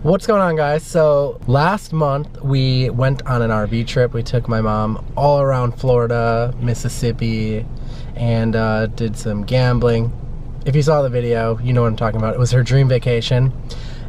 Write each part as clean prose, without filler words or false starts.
What's going on, guys? So last month we went on an RV trip. We took my mom all around Florida, Mississippi, and did some gambling. If you saw the video, you know what I'm talking about. It was her dream vacation.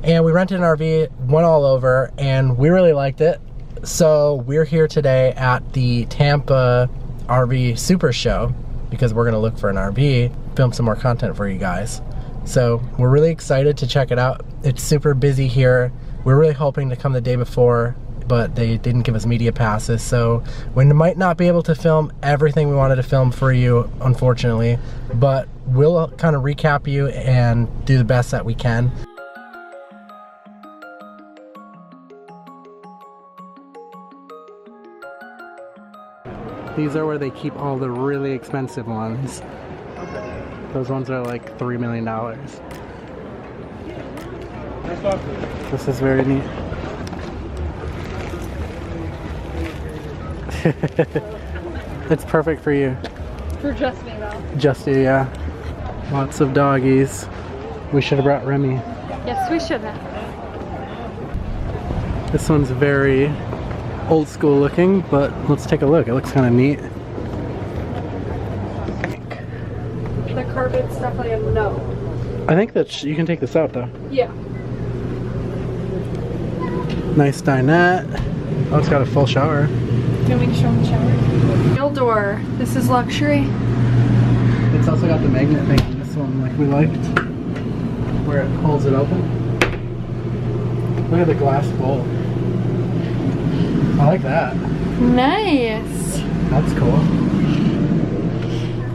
And we rented an RV, went all over, and we really liked it. So we're here today at the Tampa RV Super Show because we're gonna look for an RV, film some more content for you guys. So we're really excited to check it out. It's super busy here. We're really hoping to come the day before, but they didn't give us media passes, so we might not be able to film everything we wanted to film for you, unfortunately, but we'll kind of recap you and do the best that we can. These are where they keep all the really expensive ones. Those ones are like $3 million. This is very neat. It's perfect for you. For just me though. Just you, yeah. Lots of doggies. We should have brought Remy. Yes, we should have. This one's very old school looking, but let's take a look. It looks kind of neat. The carpet's definitely a no. I think that you can take this out though. Yeah. Nice dinette. Oh, it's got a full shower. Do you want me to show them the shower? Real door. This is luxury. It's also got the magnet thing on this one, like we liked, where it holds it open. Look at the glass bowl. I like that. Nice. That's cool.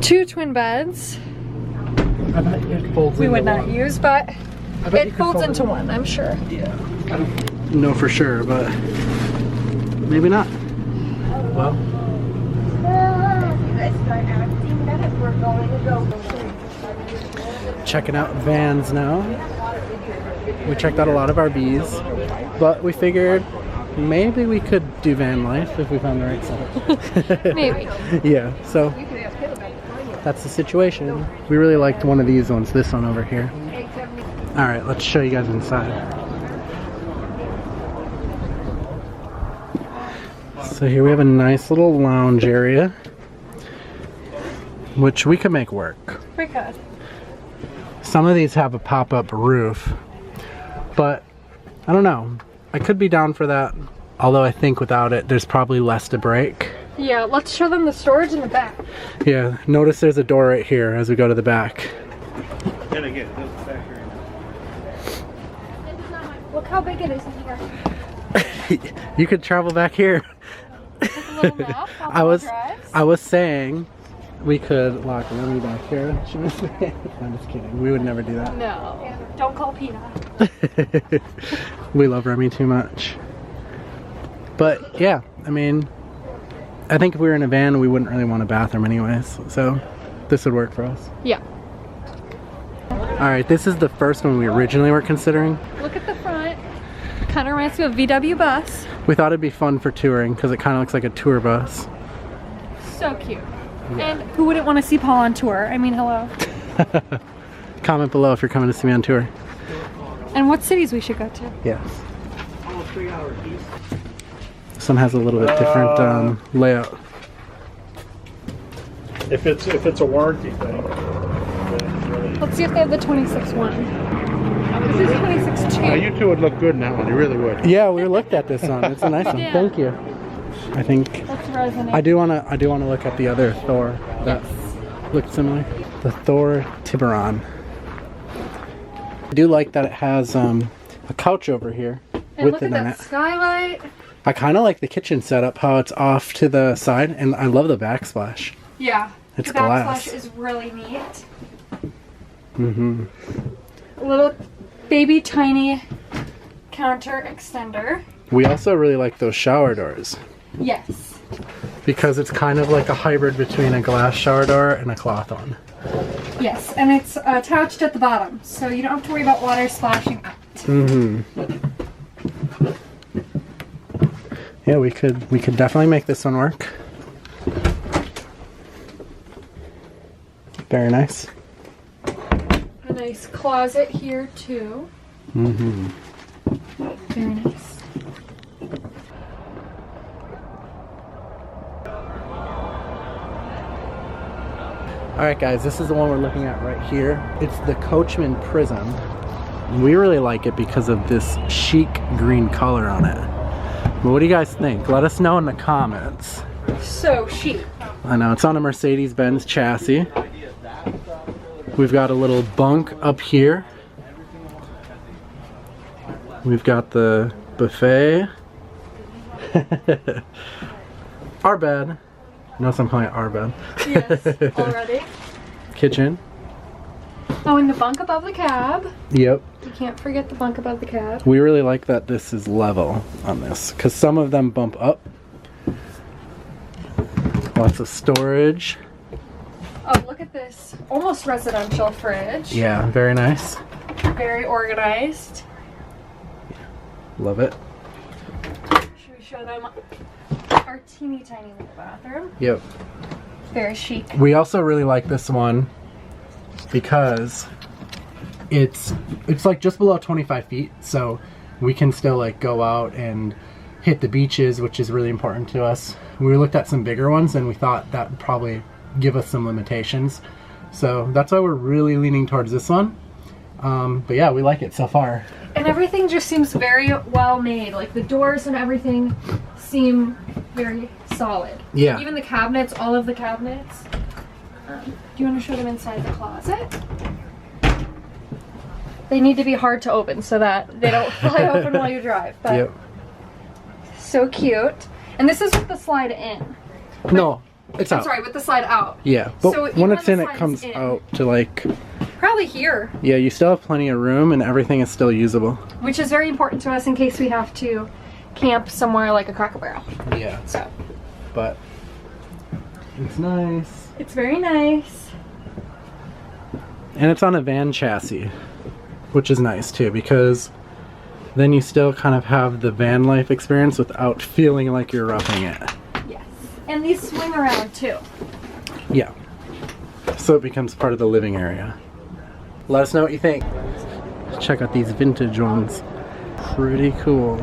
2 twin beds. I bet it folds We into would not one. use, but I bet it folds into one, I'm sure. Yeah. I don't know for sure, but maybe not. Well. Checking out vans now. We checked out a lot of RVs, but we figured maybe we could do van life if we found the right setup. Maybe. Yeah, so that's the situation. We really liked one of these ones, this one over here. Alright, let's show you guys inside. So here we have a nice little lounge area, which we could make work. We could. Some of these have a pop-up roof, but I don't know. I could be down for that, although I think without it, there's probably less to break. Yeah, let's show them the storage in the back. Yeah, notice there's a door right here as we go to the back. Look how big it is in here. You could travel back here. Like a little nap, I was saying we could lock Remy back here. I'm just kidding. We would never do that. No, don't call Pina. We love Remy too much. But yeah, I mean, I think if we were in a van, we wouldn't really want a bathroom anyways. So this would work for us. Yeah. Alright, this is the first one we originally were considering. Look at the front. Kind of reminds me of VW bus. We thought it'd be fun for touring because it kind of looks like a tour bus. So cute. And who wouldn't want to see Paul on tour? I mean, hello. Comment below if you're coming to see me on tour. And what cities we should go to. Yes. This one has a little bit different layout. If it's a warranty thing. Let's see if they have the 26 one. This is 26 too. You two would look good in that one. You really would. Yeah, we looked at this one. It's a nice one. Yeah. Thank you. I think Let's resonate. I do wanna look at the other Thor that looked similar. The Thor Tiburon. I do like that it has a couch over here And with look it at in that it. skylight. I kind of like the kitchen setup, how it's off to the side, and I love the backsplash. Yeah. It's the glass. backsplash is really neat. Mm-hmm. A little baby tiny counter extender. We also really like those shower doors Yes. because it's kind of like a hybrid between a glass shower door and a cloth one. Yes, and it's attached at the bottom, so you don't have to worry about water splashing out. Mm-hmm. Yeah, we could definitely make this one work. Very nice. A nice closet here too. Mm-hmm. Very nice. Alright guys, this is the one we're looking at right here. It's the Coachman Prism. We really like it because of this chic green color on it. But what do you guys think? Let us know in the comments. So chic. I know, it's on a Mercedes-Benz chassis. We've got a little bunk up here. We've got the buffet. Our bed. Notice I'm calling it our bed. Yes, already. Kitchen. Oh, and the bunk above the cab. Yep. You can't forget the bunk above the cab. We really like that this is level on this, because some of them bump up. Lots of storage. Oh, look at this. Almost residential fridge. Yeah, very nice. Very organized. Love it. Should we show them our teeny tiny little bathroom? Yep. Very chic. We also really like this one because it's like just below 25 feet, so we can still like go out and hit the beaches, which is really important to us. We looked at some bigger ones and we thought that would probably give us some limitations, so that's why we're really leaning towards this one. But yeah, we like it so far. And everything just seems very well made. Like the doors and everything seem very solid. Yeah. Even the cabinets, all of the cabinets. Do you want to show them inside the closet? They need to be hard to open so that they don't fly open while you drive. But Yep. so cute. And this is with the slide in. No, it's I'm out. sorry, with the slide out. Yeah, but So when even it's when in, the it slide comes is in. out to like, Probably here. yeah, you still have plenty of room and everything is still usable. Which is very important to us in case we have to camp somewhere like a Cracker Barrel. Yeah, So but it's nice. it's very nice. And it's on a van chassis, which is nice too, because then you still kind of have the van life experience without feeling like you're roughing it. Yes. And these swing around too. Yeah. So it becomes part of the living area. Let us know what you think. Check out these vintage ones. Pretty cool.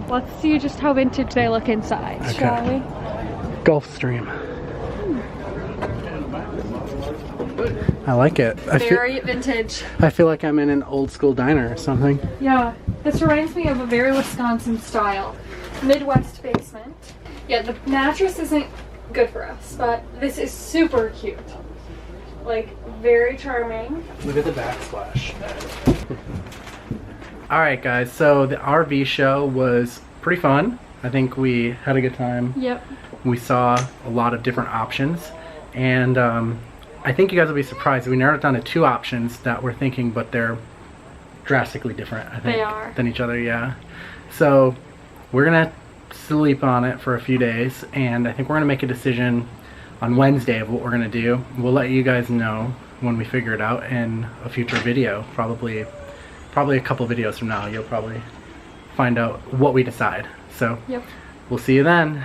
Let's see just how vintage they look inside, Okay. shall we? Gulfstream. I like it. Very vintage. I feel like I'm in an old school diner or something. Yeah. This reminds me of a very Wisconsin style Midwest basement. Yeah, the mattress isn't good for us, but this is super cute. Like, very charming. Look at the backsplash. Alright guys, so the RV show was pretty fun. I think we had a good time. Yep. We saw a lot of different options, and I think you guys will be surprised. We narrowed it down to 2 options that we're thinking, but they're drastically different, I think, They are. than each other, yeah. So we're gonna sleep on it for a few days, and I think we're gonna make a decision on Wednesday of what we're gonna do. We'll let you guys know when we figure it out in a future video. Probably a couple videos from now, you'll probably find out what we decide. So Yep. we'll see you then.